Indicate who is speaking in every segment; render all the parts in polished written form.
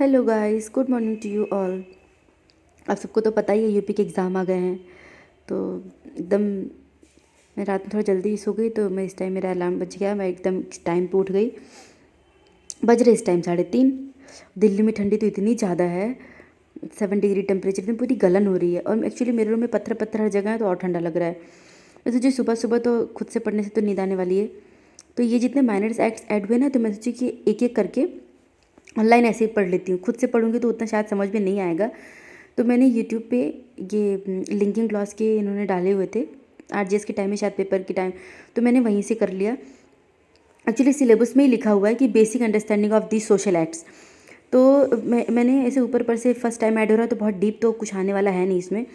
Speaker 1: Hello guys, good morning to you all. आप सबको तो पता ही है यूपी के एग्ज़ाम आ गए हैं। तो एकदम मैं रात में थोड़ा जल्दी ही सो गई, तो मैं इस टाइम मेरा अलार्म बज गया, मैं एकदम इस टाइम पे उठ गई। बज रहे इस टाइम 3:30। दिल्ली में ठंडी तो इतनी ज़्यादा है, 7 डिग्री टेम्परेचर में पूरी गलन हो रही है। और एक्चुअली मेरे रूम में पत्थर पत्थर हर जगह है, तो और ठंडा लग रहा है। मैं सोची सुबह सुबह तो खुद से पढ़ने से तो नींद आने वाली है। तो ये जितने माइनर्स एक्ट्स ऐड हुए ना, तो मैं सोची कि एक एक करके ऑनलाइन ऐसे ही पढ़ लेती हूँ। खुद से पढ़ूंगी तो उतना शायद समझ में नहीं आएगा। तो मैंने यूट्यूब पे ये लिंकिंग क्लॉज के इन्होंने डाले हुए थे, आरजीएस के टाइम में, शायद पेपर के टाइम, तो मैंने वहीं से कर लिया। एक्चुअली सिलेबस में ही लिखा हुआ है कि basic understanding of the social acts. तो मैंने ऐसे ऊपर पर से फर्स्ट टाइम ऐड हो रहा है, तो बहुत डीप तो कुछ आने वाला है नहीं इसमें।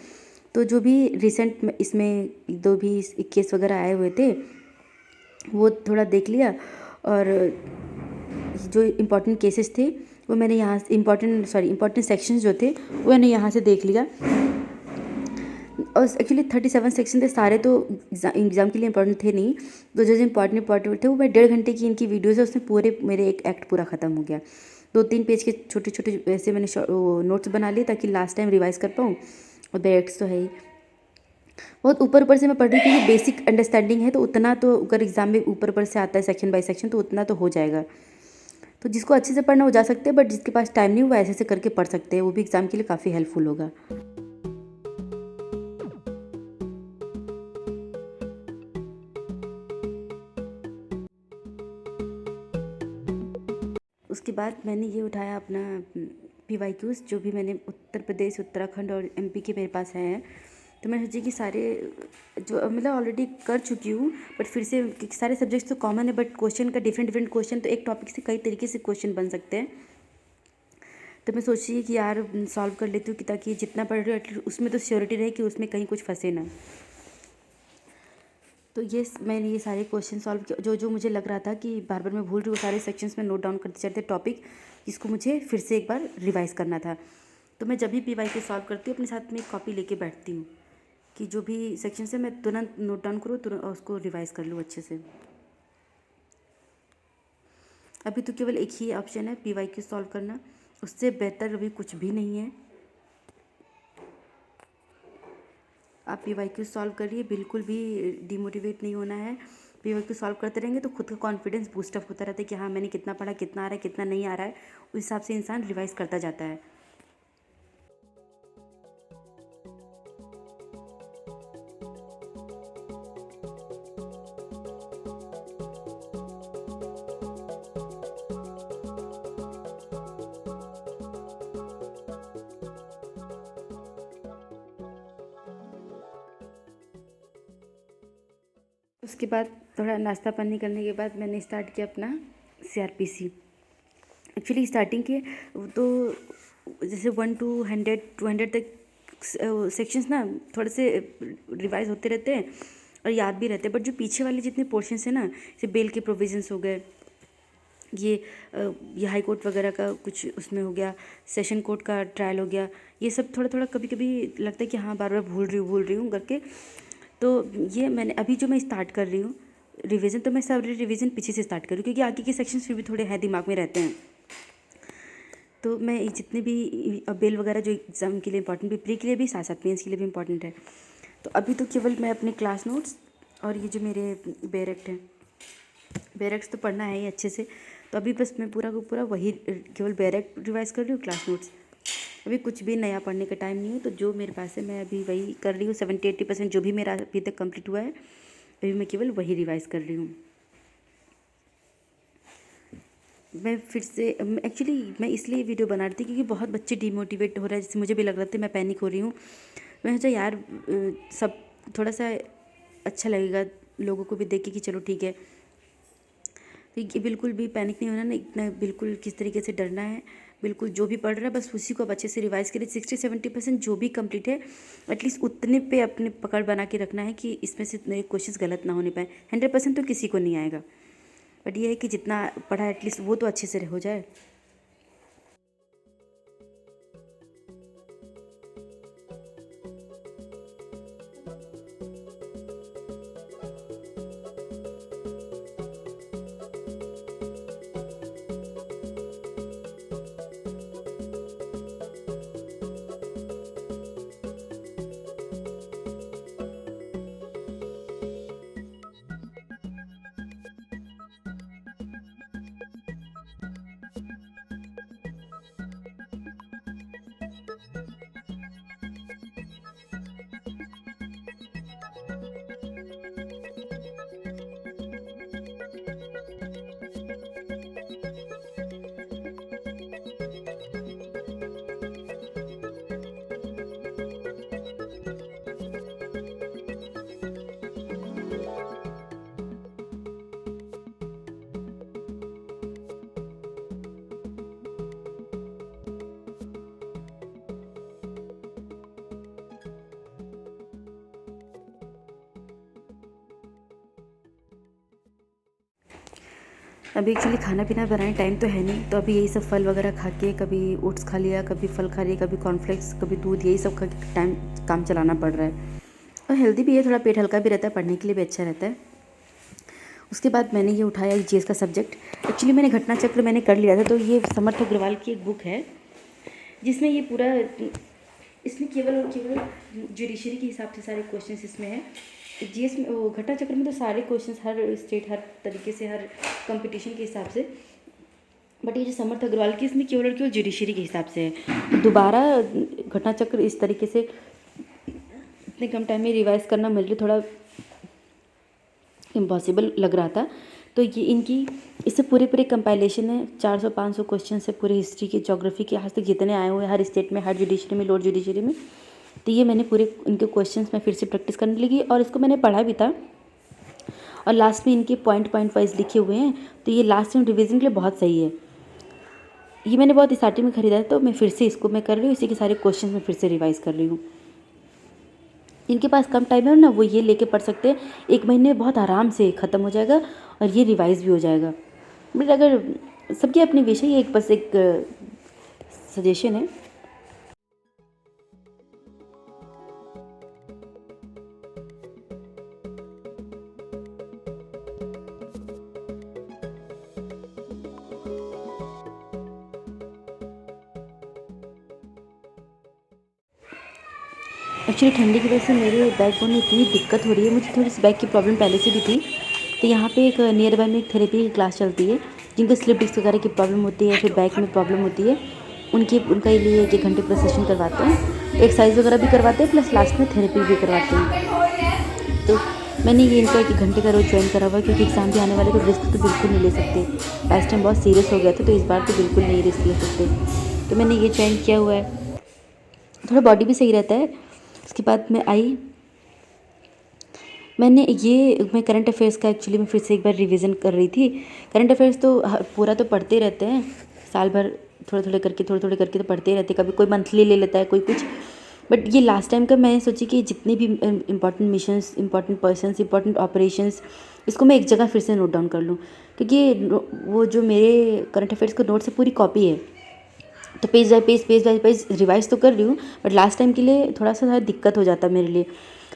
Speaker 1: तो जो भी रिसेंट इसमें दो भी केस वगैरह आए हुए थे वो थोड़ा देख लिया। और जो इम्पोर्टेंट केसेस थे वो मैंने यहाँ से इम्पोर्टेंट सेक्शंस जो थे वो मैंने यहाँ से देख लिया। और एक्चुअली 37 सेक्शन थे सारे, तो एग्ज़ाम के लिए इंपॉर्टेंट थे नहीं। तो जो जो इंपॉर्टेंट थे वो मैं 1.5 घंटे की इनकी वीडियोज़ है, उसमें पूरे मेरे एक एक्ट पूरा ख़त्म हो गया। 2-3 पेज के छोटे छोटे वैसे मैंने नोट्स बना लिए ताकि लास्ट टाइम रिवाइज़ कर पाऊँ। और बैक्स तो है ही, बहुत ऊपर ऊपर से मैं पढ़ रही थी, क्योंकि बेसिक अंडरस्टैंडिंग है, तो उतना तो अगर एग्ज़ाम में ऊपर ऊपर से आता है सेक्शन बाय सेक्शन, तो उतना तो हो जाएगा। तो जिसको अच्छे से पढ़ना हो जा सकते हैं, बट जिसके पास टाइम नहीं हुआ ऐसे ऐसे करके पढ़ सकते हैं, वो भी एग्ज़ाम के लिए काफ़ी हेल्पफुल होगा। उसके बाद मैंने ये उठाया अपना PYQs, जो भी मैंने उत्तर प्रदेश, उत्तराखंड और MP के मेरे पास हैं। तो मैंने सोची कि सारे जो मतलब ऑलरेडी कर चुकी हूँ, बट फिर से सारे सब्जेक्ट्स तो कॉमन है, बट क्वेश्चन का डिफरेंट डिफरेंट क्वेश्चन, तो एक टॉपिक से कई तरीके से क्वेश्चन बन सकते हैं। तो मैं सोची कि यार सॉल्व कर लेती हूँ, कि ताकि जितना पढ़ रही हूँ एटलीस्ट उसमें तो श्योरिटी रहे कि उसमें कहीं कुछ फंसे ना। तो ये मैंने ये सारे क्वेश्चन सॉल्व किया, जो जो मुझे लग रहा था कि बार बार मैं भूल रही हूँ, सारे सेक्शंस में नोट डाउन करते चलते टॉपिक, जिसको मुझे फिर से एक बार रिवाइज़ करना था। तो मैं जब भी PYQ सॉल्व करती हूँ अपने साथ में एक कॉपी लेके बैठती हूँ, कि जो भी सेक्शन से मैं तुरंत नोट डाउन करूँ, तुरंत उसको रिवाइज़ कर लूँ अच्छे से। अभी तो केवल एक ही ऑप्शन है PYQ सॉल्व करना, उससे बेहतर अभी कुछ भी नहीं है। आप PYQ सॉल्व करिए, बिल्कुल भी डिमोटिवेट नहीं होना है। PYQ सॉल्व करते रहेंगे तो खुद का कॉन्फिडेंस बूस्टअप होता रहता है कि हाँ मैंने कितना पढ़ा, कितना आ रहा है, कितना नहीं आ रहा है, उस हिसाब से इंसान रिवाइज करता जाता है। उसके बाद थोड़ा नाश्ता पानी करने के बाद मैंने स्टार्ट किया अपना CRPC। एक्चुअली स्टार्टिंग के तो जैसे 1 to 100 200 तक सेक्शंस ना थोड़े से रिवाइज होते रहते हैं और याद भी रहते हैं, बट जो पीछे वाले जितने पोर्शंस हैं ना, जैसे बेल के प्रोविजंस हो गए, ये ये हाई कोर्ट वगैरह का कुछ उसमें हो गया, सेशन कोर्ट का ट्रायल हो गया, ये सब थोड़ा थोड़ा कभी कभी लगता है कि हाँ बार बार भूल रही हूँ करके। तो ये मैंने अभी जो मैं स्टार्ट कर रही हूँ रिवीजन, तो मैं सब रिवीजन पीछे से स्टार्ट कर रही हूँ, क्योंकि आगे के सेक्शंस फिर भी थोड़े हैं दिमाग में रहते हैं। तो मैं जितने भी बेल वगैरह जो एग्ज़ाम के लिए इंपॉर्टेंट भी, प्री के लिए भी, साथ साथ मेंस के लिए भी इंपॉर्टेंट है। तो अभी तो केवल मैं अपने क्लास नोट्स और ये जो मेरे बैरेक्ट हैं, बैरेक्ट्स तो पढ़ना है ही अच्छे से, तो अभी बस मैं पूरा का पूरा वही केवल बैरेक्ट रिवाइज़ कर रही हूँ, क्लास नोट्स। अभी कुछ भी नया पढ़ने का टाइम नहीं है, तो जो मेरे पास है मैं अभी वही कर रही हूँ। 70-80% जो भी मेरा अभी तक कंप्लीट हुआ है, अभी मैं केवल वही रिवाइज़ कर रही हूँ। मैं फिर से एक्चुअली मैं इसलिए वीडियो बना रही थी क्योंकि बहुत बच्चे डिमोटिवेट हो रहे हैं, जिससे मुझे भी लग रहा था, मैं पैनिक हो रही हूँ। मैं सोचा यार सब थोड़ा सा अच्छा लगेगा लोगों को भी देख के कि चलो ठीक है। तो ये बिल्कुल भी पैनिक नहीं होना ना, इतना बिल्कुल किस तरीके से डरना है, बिल्कुल जो भी पढ़ रहा है बस उसी को आप अच्छे से रिवाइज़ करिए। 60-70% जो भी कंप्लीट है एटलीस्ट उतने पे अपने पकड़ बना के रखना है कि इसमें से मेरे क्वेश्चंस गलत ना होने पाए। 100% तो किसी को नहीं आएगा, बट ये है कि जितना पढ़ा एटलीस्ट वो तो अच्छे से हो जाए। अभी एक्चुअली खाना पीना बनाने टाइम तो है नहीं, तो अभी यही सब फल वगैरह खा के, कभी ओट्स खा लिया, कभी फल खा लिया, कभी कॉर्नफ्लेक्स, कभी दूध, यही सब खा के टाइम काम चलाना पड़ रहा है। और हेल्दी भी है, थोड़ा पेट हल्का भी रहता है, पढ़ने के लिए भी अच्छा रहता है। उसके बाद मैंने ये उठाया जीएस का सब्जेक्ट। एक्चुअली मैंने घटना चक्र मैंने कर लिया था, तो ये समर्थ अग्रवाल की एक बुक है जिसमें ये पूरा, इसमें केवल और केवल जुडिशरी के हिसाब से सारे क्वेश्चंस इसमें हैं। जीएस में, वो घटना चक्र में तो सारे क्वेश्चंस हर स्टेट, हर तरीके से, हर कंपटीशन के हिसाब से, बट ये जो समर्थ अग्रवाल की, इसमें केवल और केवल जुडिशरी के हिसाब से है। दोबारा घटना चक्र इस तरीके से इतने कम टाइम में रिवाइज करना मेरे लिए थोड़ा इम्पॉसिबल लग रहा था। तो ये इनकी, इससे पूरे कंपाइलेशन है, 400-500 क्वेश्चन से पूरे हिस्ट्री के, ज्योग्राफी के, आज तक जितने आए हुए हर स्टेट में, हर जुडिशरी में, लोअर जुडिशरी में। तो ये मैंने पूरे इनके क्वेश्चंस में फिर से प्रैक्टिस करने लगी, और इसको मैंने पढ़ा भी था, और लास्ट में इनके पॉइंट वाइज लिखे हुए हैं। तो ये लास्ट टाइम रिविजन के लिए बहुत सही है। ये मैंने बहुत स्टार्टिंग में ख़रीदा है, तो मैं फिर से इसको मैं कर रही हूँ, इसी के सारे क्वेश्चन मैं फिर से रिवाइज कर रही हूँ। इनके पास कम टाइम है ना, वो ये लेके पढ़ सकते हैं, 1 महीने में बहुत आराम से ख़त्म हो जाएगा, और ये रिवाइज भी हो जाएगा। बट अगर सबकी अपनी विषय, ये एक बस एक सजेशन है। एक्चुअली ठंडी की वजह से मेरे बैकबोन में इतनी दिक्कत हो रही है, मुझे थोड़ी सी बैक की प्रॉब्लम पहले से भी थी। तो यहाँ पे एक नियर बाय में एक थेरेपी की क्लास चलती है, जिनको स्लिप डिस्क वगैरह की प्रॉब्लम होती है, फिर बैक में प्रॉब्लम होती है, उनका लिए 1 घंटे पूरा सेशन करवाते हैं, एक्सरसाइज वगैरह भी करवाते हैं, प्लस लास्ट में थेरेपी भी करवाते हैं। तो मैंने ये इनका 1 घंटे का रोज़ ज्वाइन करा हुआ, क्योंकि एग्ज़ाम भी आने वाले, तो रिस्क तो बिल्कुल नहीं ले सकते। लास्ट टाइम बहुत सीरियस हो गया था, तो इस बार तो बिल्कुल नहीं रिस्क ले सकते। तो मैंने ये ज्वाइन किया हुआ है, थोड़ा बॉडी भी सही रहता है। उसके बाद मैं आई, मैं करंट अफेयर्स का एक्चुअली मैं फिर से एक बार रिवीजन कर रही थी। करंट अफेयर्स तो पूरा तो पढ़ते रहते हैं, साल भर थोड़े थोड़े करके तो पढ़ते ही रहते हैं, कभी कोई मंथली ले लेता है, कोई कुछ। बट ये लास्ट टाइम का मैंने सोची कि जितने भी important missions, important persons, important operations, इसको मैं एक जगह फिर से नोट डाउन कर लूँ, क्योंकि वो जो मेरे करंट अफेयर्स के नोट्स है पूरी कॉपी है, तो पेज बाय पेज रिवाइज तो कर रही हूँ, बट लास्ट टाइम के लिए थोड़ा सा दिक्कत हो जाता है मेरे लिए।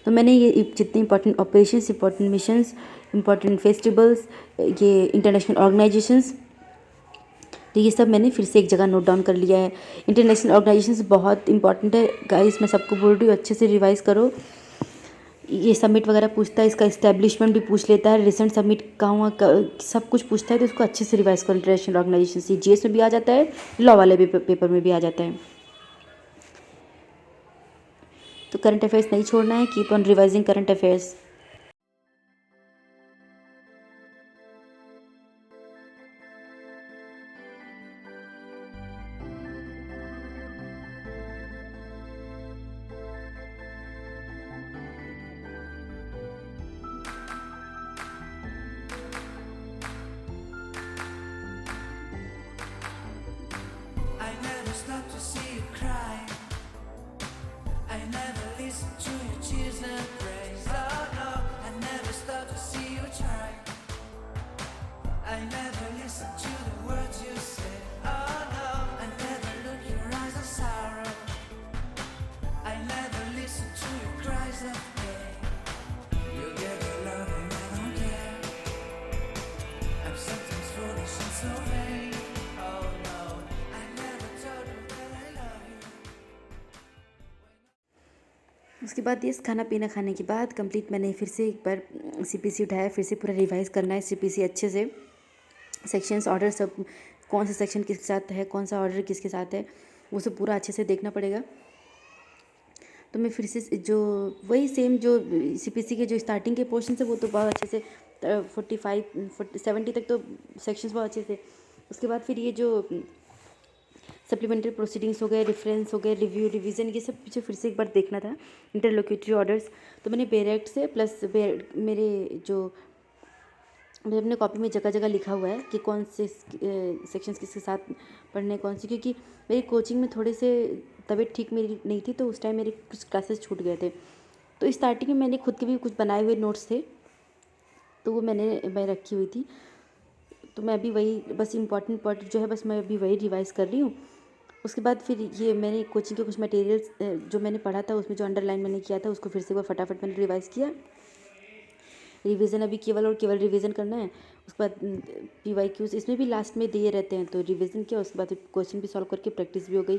Speaker 1: तो मैंने ये जितने important operations, important missions, important festivals, ये इंटरनेशनल ऑर्गेनाइजेशंस, तो ये सब मैंने फिर से एक जगह नोट डाउन कर लिया है। इंटरनेशनल ऑर्गेनाइजेशंस बहुत इंपॉर्टेंट है गाइस, मैं सबको बोल रही हूँ अच्छे से रिवाइज करो। ये समिट वगैरह पूछता है, इसका इस्टेब्लिशमेंट भी पूछ लेता है, रिसेंट समिट कहाँ हुआ, सब कुछ पूछता है, तो इसको अच्छे से रिवाइज करो। इंटरनेशनल ऑर्गेनाइजेशन से जीएस में भी आ जाता है, लॉ वाले भी पेपर में भी आ जाता है। तो करंट अफेयर्स नहीं छोड़ना है, keep on revising current affairs.
Speaker 2: I never stop to see you cry. I never listen to your tears and praise. Oh no, I never stop to see you try. I never listen to the words you say. Oh no, I never look your eyes of sorrow. I never listen to your cries of pain. You get alone and I don't care. I'm sometimes foolish and so vain. Oh no, I never told you that I love you.
Speaker 1: उसके बाद ये खाना पीना खाने के बाद complete मैंने फिर से एक बार सीपीसी उठाया, फिर से पूरा रिवाइज करना है सीपीसी अच्छे से, सेक्शंस, ऑर्डर, सब कौन सा सेक्शन किसके साथ है, कौन सा ऑर्डर किसके साथ है, वो सब पूरा अच्छे से देखना पड़ेगा। तो मैं फिर से जो वही सेम जो सीपीसी के जो स्टार्टिंग के पोर्शन है वो तो बहुत अच्छे से 70 तक तो सेक्शंस बहुत अच्छे थे। उसके बाद फिर ये जो सप्लीमेंट्री प्रोसीडिंग्स हो गए, रेफरेंस हो गए, रिव्यू, रिवीजन, ये सब मुझे फिर से एक बार देखना था। इंटरलोक्यूटरी ऑर्डर्स, तो मैंने बेरेक्ट से प्लस मेरे अपने कॉपी में जगह जगह लिखा हुआ है कि कौन से सेक्शंस किसके साथ पढ़ने, कौन से, क्योंकि मेरी कोचिंग में थोड़े से तबीयत ठीक मेरी नहीं थी, तो उस टाइम मेरे कुछ क्लासेस छूट गए थे। तो स्टार्टिंग में मैंने खुद के भी कुछ बनाए हुए नोट्स थे, तो वो मैं रखी हुई थी। तो मैं अभी वही बस इम्पॉर्टेंट पार्ट जो है बस मैं अभी वही रिवाइज़ कर रही हूँ। उसके बाद फिर ये मैंने कोचिंग के कुछ मटेरियल्स जो मैंने पढ़ा था उसमें जो अंडरलाइन मैंने किया था उसको फिर से वो फटाफट मैंने रिवाइज़ किया। रिवीजन अभी केवल और केवल रिवीजन करना है। उसके बाद PYQs इसमें भी लास्ट में दिए रहते हैं, तो रिवीजन किया, उसके बाद क्वेश्चन भी सॉल्व करके प्रैक्टिस भी हो गई।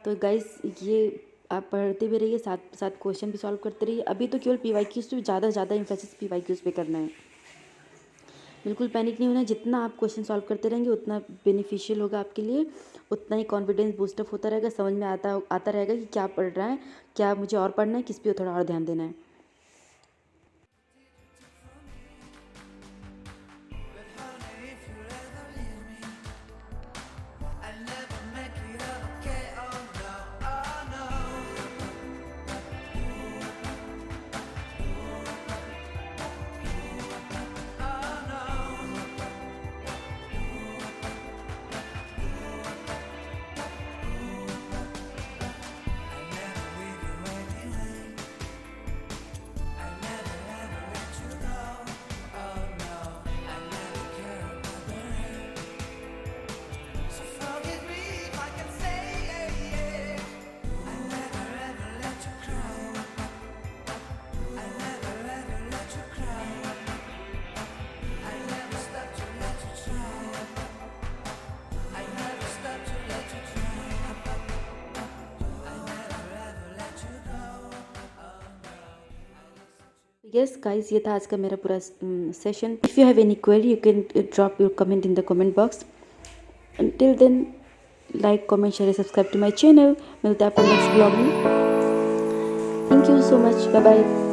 Speaker 1: तो गाइस ये आप पढ़ते भी रहिए, साथ साथ क्वेश्चन भी सॉल्व करते रहिए। अभी तो केवल PYQs पे ज़्यादा इम्फेसिस PYQs पे करना है। बिल्कुल पैनिक नहीं होना है, जितना आप क्वेश्चन सॉल्व करते रहेंगे उतना बेनिफिशियल होगा आपके लिए, उतना ही कॉन्फिडेंस बूस्टअप होता रहेगा, समझ में आता रहेगा कि क्या पढ़ रहा है, क्या मुझे और पढ़ना है, किस पे थोड़ा और ध्यान देना है।
Speaker 2: But honey, if you ever leave me, I'll never make it up, okay? Oh no, oh no. Oh no. I'll never leave you anyway. I'll never ever let you go. Oh no, I'll never care about the rain. So forgive me if I can say I'll never ever let you cry. I'll never ever let you cry. I'll never stop to let you try. I'll never stop to let you try. I'll never ever let you go.
Speaker 1: Yes guys, ये था आज का मेरा पूरा सेशन। If you have any query you can drop your comment in the comment box. Till then like, comment, share, subscribe to my channel. मिलते हैं आपको नेक्स्ट ब्लॉग में। Thank you so much, bye bye.